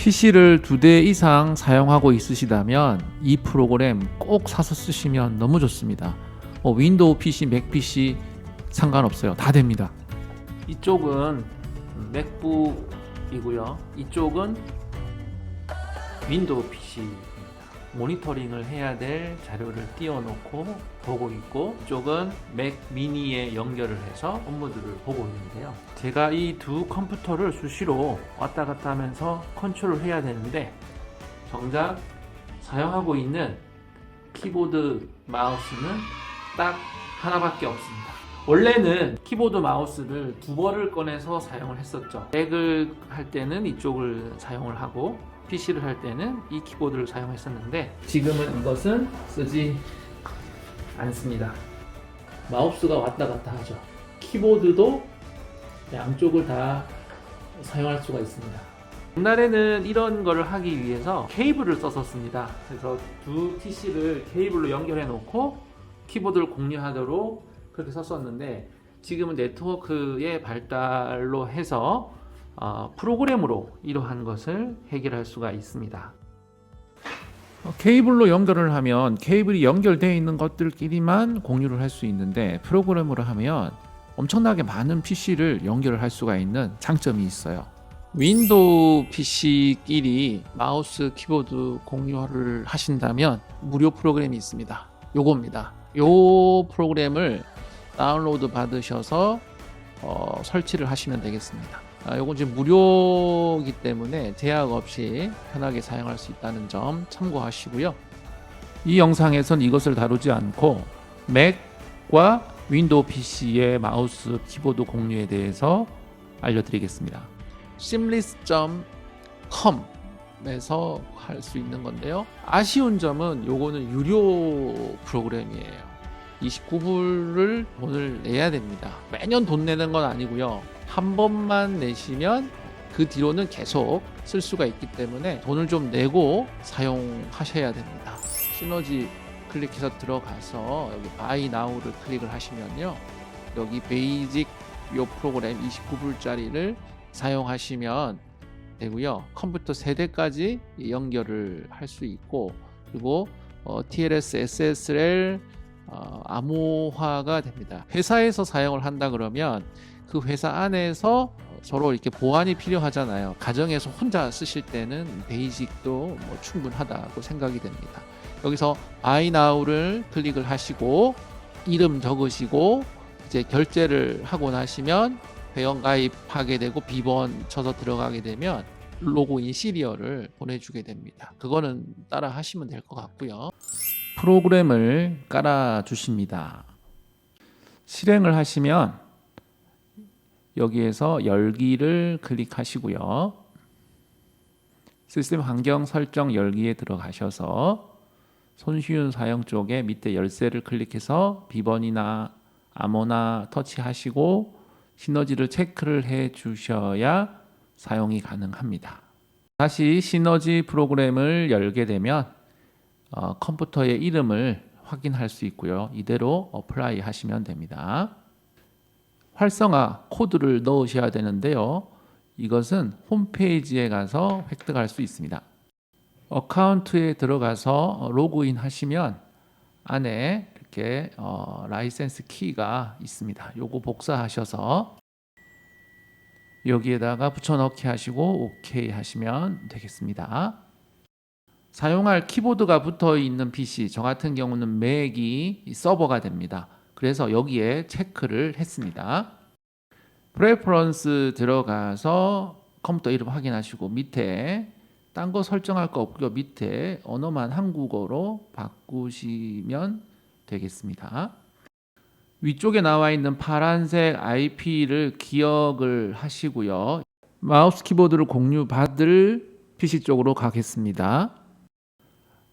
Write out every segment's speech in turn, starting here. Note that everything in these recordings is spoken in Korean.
PC를 2대 이상 사용하고 있으시다면 이 프로그램 꼭 사서 쓰시면 너무 좋습니다. 윈도우 PC, 맥 PC 상관없어요. 다 됩니다. 이쪽은 맥북이고요. 이쪽은 윈도우 PC입니다. 모니터링을 해야 될 자료를 띄워놓고 보고 있고, 이쪽은 맥 미니에 연결을 해서 업무들을 보고 있는데요. 제가 이 두 컴퓨터를 수시로 왔다 갔다 하면서 컨트롤을 해야 되는데, 정작 사용하고 있는 키보드 마우스는 딱 하나밖에 없습니다. 원래는 키보드 마우스를 두 벌을 꺼내서 사용을 했었죠. 맥을 할 때는 이쪽을 사용을 하고 PC를 할 때는 이 키보드를 사용했었는데, 지금은 이것은 쓰지 않습니다. 마우스가 왔다 갔다 하죠. 키보드도 양쪽을 다 사용할 수가 있습니다. 옛날에는 이런 거를 하기 위해서 케이블을 썼었습니다. 그래서 두 PC를 케이블로 연결해 놓고 키보드를 공유하도록 그렇게 썼었는데, 지금은 네트워크의 발달로 해서 프로그램으로 이러한 것을 해결할 수가 있습니다. 케이블로 연결을 하면 케이블이 연결되어 있는 것들끼리만 공유를 할 수 있는데, 프로그램으로 하면 엄청나게 많은 PC를 연결을 할 수가 있는 장점이 있어요. 윈도우 PC끼리 마우스, 키보드 공유를 하신다면 무료 프로그램이 있습니다. 요겁니다. 요 프로그램을 다운로드 받으셔서 설치를 하시면 되겠습니다. 요건 지금 무료이기 때문에 제약 없이 편하게 사용할 수 있다는 점 참고하시고요. 이 영상에선 이것을 다루지 않고 맥과 윈도우 PC의 마우스, 키보드 공유에 대해서 알려드리겠습니다. seamless.com에서 할 수 있는 건데요. 아쉬운 점은 요거는 유료 프로그램이에요. 29불을 돈을 내야 됩니다. 매년 돈 내는 건 아니고요. 한 번만 내시면 그 뒤로는 계속 쓸 수가 있기 때문에 돈을 좀 내고 사용하셔야 됩니다. 시너지 클릭해서 들어가서 여기 Buy Now를 클릭을 하시면요, 여기 베이직 요 프로그램 29불짜리를 사용하시면 되고요. 컴퓨터 세대까지 연결을 할 수 있고, 그리고 TLS, SSL 암호화가 됩니다. 회사에서 사용을 한다 그러면 그 회사 안에서 서로 이렇게 보안이 필요하잖아요. 가정에서 혼자 쓰실 때는 베이직도 충분하다고 생각이 됩니다. 여기서 Buy Now를 클릭을 하시고 이름 적으시고 이제 결제를 하고 나시면 회원 가입하게 되고 비번 쳐서 들어가게 되면 로그인 시리얼을 보내주게 됩니다. 그거는 따라 하시면 될 것 같고요. 프로그램을 깔아 주십니다. 실행을 하시면 여기에서 열기를 클릭하시고요. 시스템 환경 설정 열기에 들어가셔서 손쉬운 사용 쪽에 밑에 열쇠를 클릭해서 비번이나 암호나 터치하시고 시너지를 체크를 해 주셔야 사용이 가능합니다. 다시 시너지 프로그램을 열게 되면 컴퓨터의 이름을 확인할 수 있고요. 이대로 어플라이 하시면 됩니다. 활성화 코드를 넣으셔야 되는데요. 이것은 홈페이지에 가서 획득할 수 있습니다. 어카운트에 들어가서 로그인 하시면 안에 이렇게 라이센스 키가 있습니다. 요거 복사하셔서 여기에다가 붙여넣기 하시고 OK 하시면 되겠습니다. 사용할 키보드가 붙어 있는 PC, 저 같은 경우는 맥이 서버가 됩니다. 그래서 여기에 체크를 했습니다. 프레퍼런스 들어가서 컴퓨터 이름 확인하시고 밑에 딴 거 설정할 거 없고요. 밑에 언어만 한국어로 바꾸시면 되겠습니다. 위쪽에 나와 있는 파란색 IP를 기억을 하시고요. 마우스 키보드를 공유받을 PC 쪽으로 가겠습니다.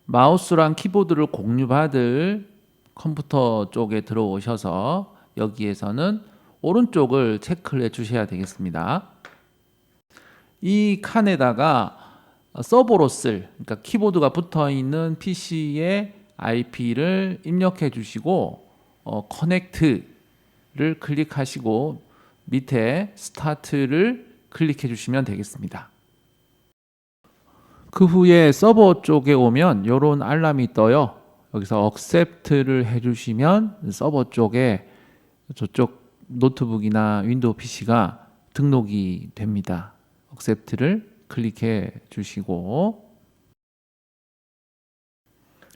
마우스랑 키보드를 공유받을 컴퓨터 쪽에 들어오셔서 여기에서는 오른쪽을 체크를 해 주셔야 되겠습니다. 이 칸에다가 서버로 쓸, 그러니까 키보드가 붙어 있는 PC의 IP를 입력해 주시고 커넥트를 클릭하시고 밑에 스타트를 클릭해 주시면 되겠습니다. 그 후에 서버 쪽에 오면 이런 알람이 떠요. 여기서 accept를 해주시면 서버 쪽에 저쪽 노트북이나 윈도우 PC가 등록이 됩니다. accept를 클릭해 주시고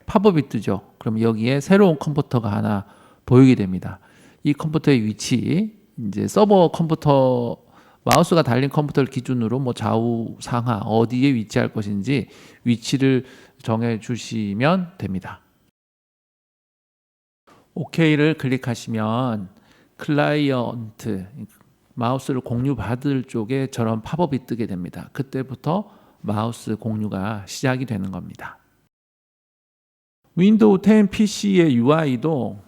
팝업이 뜨죠. 그럼 여기에 새로운 컴퓨터가 하나 보이게 됩니다. 이 컴퓨터의 위치, 이제 서버 컴퓨터 마우스가 달린 컴퓨터를 기준으로 뭐 좌우 상하 어디에 위치할 것인지 위치를 정해 주시면 됩니다. OK를 클릭하시면 클라이언트 마우스를 공유 받을 쪽에 저런 팝업이 뜨게 됩니다. 그때부터 마우스 공유가 시작이 되는 겁니다. 윈도우 10 PC의 UI도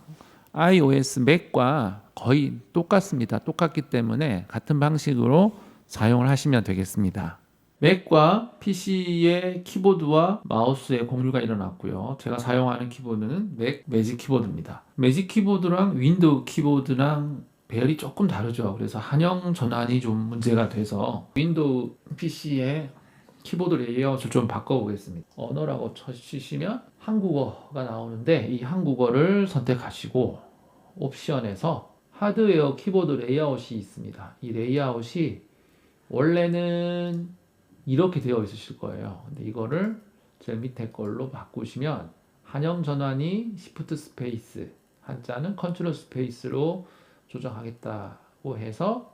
iOS 맥과 거의 똑같습니다. 똑같기 때문에 같은 방식으로 사용을 하시면 되겠습니다. 맥과 PC의 키보드와 마우스의 공유가 일어났고요. 제가 사용하는 키보드는 맥 매직 키보드입니다. 매직 키보드랑 윈도우 키보드랑 배열이 조금 다르죠. 그래서 한영 전환이 좀 문제가 돼서 윈도우 PC의 키보드 레이아웃을 좀 바꿔보겠습니다. 언어라고 쳐주시면 한국어가 나오는데 이 한국어를 선택하시고 옵션에서 하드웨어 키보드 레이아웃이 있습니다. 이 레이아웃이 원래는 이렇게 되어 있으실 거예요. 근데 이거를 제일 밑에 걸로 바꾸시면 한영 전환이 Shift 스페이스, 한자는 컨트롤 스페이스로 조정하겠다고 해서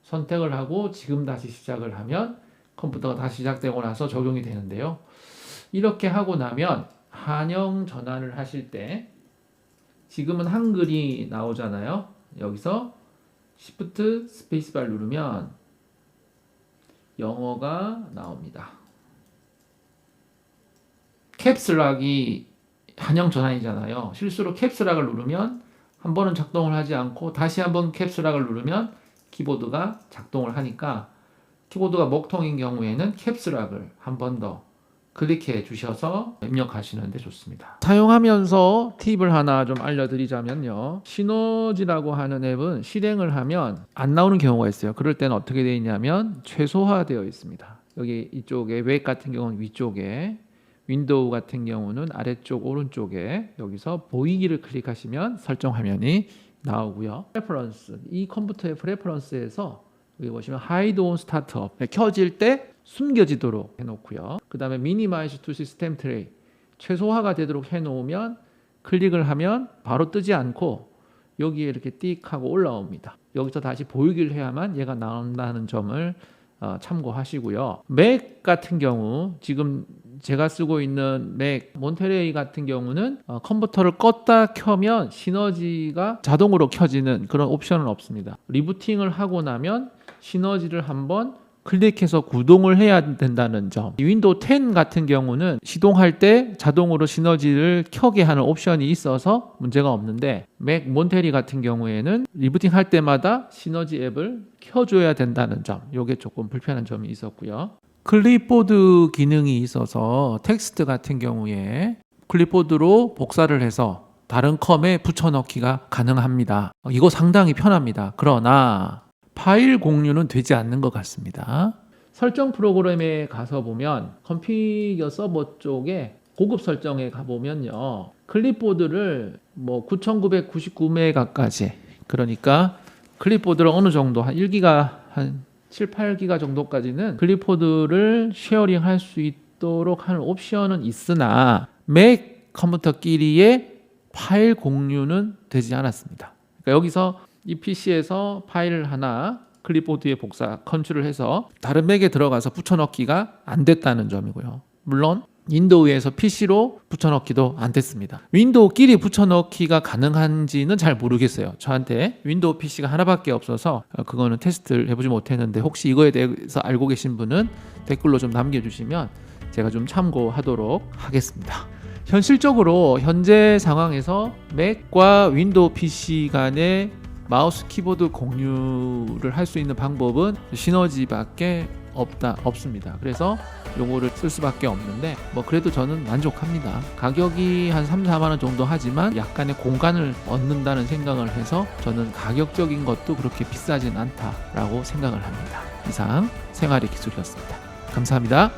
선택을 하고 지금 다시 시작을 하면 컴퓨터가 다시 시작되고 나서 적용이 되는데요. 이렇게 하고 나면 한영 전환을 하실 때 지금은 한글이 나오잖아요. 여기서 Shift 스페이스바를 누르면 영어가 나옵니다. 캡스락이 한영 전환이잖아요. 실수로 캡스락을 누르면 한 번은 작동을 하지 않고 다시 한번 캡스락을 누르면 키보드가 작동을 하니까 키보드가 먹통인 경우에는 캡스락을 한 번 더 클릭해 주셔서 입력하시는데 좋습니다. 사용하면서 팁을 하나 좀 알려드리자면요. 시너지라고 하는 앱은 실행을 하면 안 나오는 경우가 있어요. 그럴 때는 어떻게 되어 있냐면 최소화되어 있습니다. 여기 이쪽에 웹 같은 경우는 위쪽에, 윈도우 같은 경우는 아래쪽 오른쪽에 여기서 보이기를 클릭하시면 설정 화면이 나오고요. 프레퍼런스, 이 컴퓨터의 프레퍼런스에서 여기 보시면 Hide on Startup 켜질 때 숨겨지도록 해놓고요. 그 다음에 Minimize to System Tray 최소화가 되도록 해놓으면 클릭을 하면 바로 뜨지 않고 여기에 이렇게 띡 하고 올라옵니다. 여기서 다시 보이기를 해야만 얘가 나온다는 점을 참고하시고요. 맥 같은 경우 지금 제가 쓰고 있는 맥 몬테레이 같은 경우는 컴퓨터를 껐다 켜면 시너지가 자동으로 켜지는 그런 옵션은 없습니다. 리부팅을 하고 나면 시너지를 한번 클릭해서 구동을 해야 된다는 점. 윈도우 10 같은 경우는 시동할 때 자동으로 시너지를 켜게 하는 옵션이 있어서 문제가 없는데 맥 몬테리 같은 경우에는 리부팅 할 때마다 시너지 앱을 켜줘야 된다는 점. 이게 조금 불편한 점이 있었고요. 클립보드 기능이 있어서 텍스트 같은 경우에 클립보드로 복사를 해서 다른 컴에 붙여넣기가 가능합니다. 이거 상당히 편합니다. 그러나 파일 공유는 되지 않는 것 같습니다. 설정 프로그램에 가서 보면 컨피겨 서버 쪽에 고급 설정에 가보면요. 클립보드를 뭐 9999메가까지 그러니까 클립보드를 어느 정도 한 1기가 한 7, 8기가 정도까지는 클립보드를 쉐어링 할 수 있도록 하는 옵션은 있으나 맥 컴퓨터끼리의 파일 공유는 되지 않았습니다. 그러니까 여기서 이 PC에서 파일을 하나 클립보드에 복사, 컨트롤 해서 다른 맥에 들어가서 붙여넣기가 안 됐다는 점이고요. 물론 윈도우에서 PC로 붙여넣기도 안 됐습니다. 윈도우끼리 붙여넣기가 가능한지는 잘 모르겠어요. 저한테 윈도우 PC가 하나밖에 없어서 그거는 테스트를 해보지 못했는데 혹시 이거에 대해서 알고 계신 분은 댓글로 좀 남겨주시면 제가 좀 참고하도록 하겠습니다. 현실적으로 현재 상황에서 맥과 윈도우 PC 간의 마우스 키보드 공유를 할 수 있는 방법은 시너지밖에 없습니다. 그래서 요거를 쓸 수밖에 없는데 뭐 그래도 저는 만족합니다. 가격이 한 3, 4만 원 정도 하지만 약간의 공간을 얻는다는 생각을 해서 저는 가격적인 것도 그렇게 비싸진 않다라고 생각을 합니다. 이상 생활의 기술이었습니다. 감사합니다.